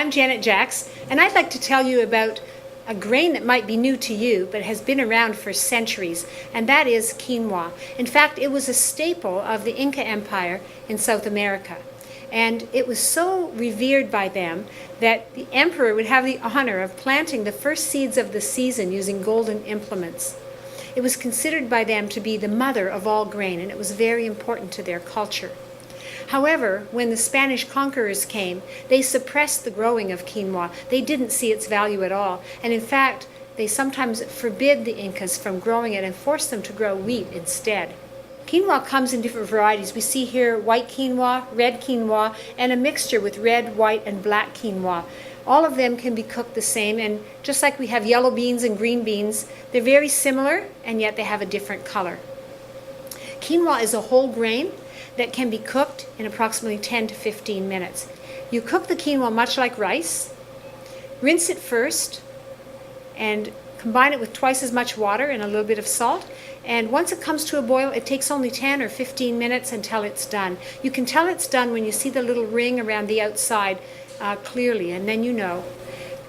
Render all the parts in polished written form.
I'm Janet Jacks, and I'd like to tell you about a grain that might be new to you, but has been around for centuries, and that is quinoa. In fact, it was a staple of the Inca Empire in South America. And it was so revered by them that the emperor would have the honor of planting the first seeds of the season using golden implements. It was considered by them to be the mother of all grain, and it was very important to their culture. However, when the Spanish conquerors came, they suppressed the growing of quinoa. They didn't see its value at all. And in fact, they sometimes forbid the Incas from growing it and forced them to grow wheat instead. Quinoa comes in different varieties. We see here white quinoa, red quinoa, and a mixture with red, white, and black quinoa. All of them can be cooked the same, and just like we have yellow beans and green beans, they're very similar, and yet they have a different color. Quinoa is a whole grain that can be cooked in approximately 10 to 15 minutes. You cook the quinoa much like rice, rinse it first, and combine it with twice as much water and a little bit of salt. And once it comes to a boil, it takes only 10 or 15 minutes until it's done. You can tell it's done when you see the little ring around the outside clearly, and then you know.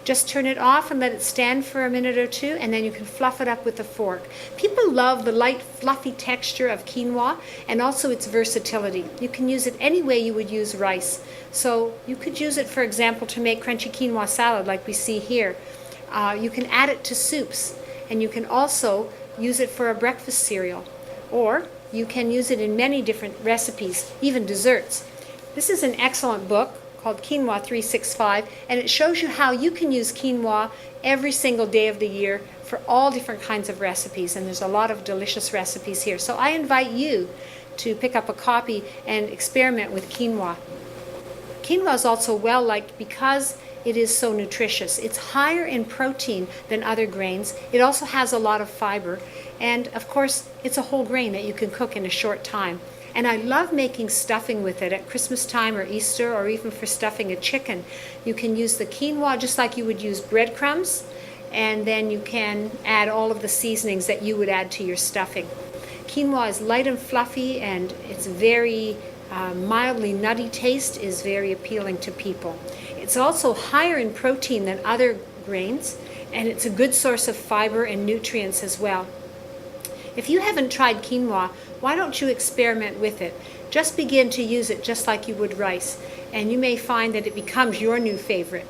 Just turn it off and let it stand for a minute or two, and then you can fluff it up with a fork. People love the light, fluffy texture of quinoa and also its versatility. You can use it any way you would use rice. So you could use it, for example, to make crunchy quinoa salad like we see here. You can add it to soups, and you can also use it for a breakfast cereal. Or you can use it in many different recipes, even desserts. This is an excellent book called Quinoa 365, and it shows you how you can use quinoa every single day of the year for all different kinds of recipes, and there's a lot of delicious recipes here. So I invite you to pick up a copy and experiment with quinoa. Quinoa is also well liked because it is so nutritious. It's higher in protein than other grains. It also has a lot of fiber, and of course it's a whole grain that you can cook in a short time. And I love making stuffing with it at Christmas time or Easter, or even for stuffing a chicken. You can use the quinoa just like you would use breadcrumbs, and then you can add all of the seasonings that you would add to your stuffing. Quinoa is light and fluffy, and it's very mildly nutty taste is very appealing to people. It's also higher in protein than other grains, and it's a good source of fiber and nutrients as well. If you haven't tried quinoa, why don't you experiment with it? Just begin to use it just like you would rice, and you may find that it becomes your new favorite.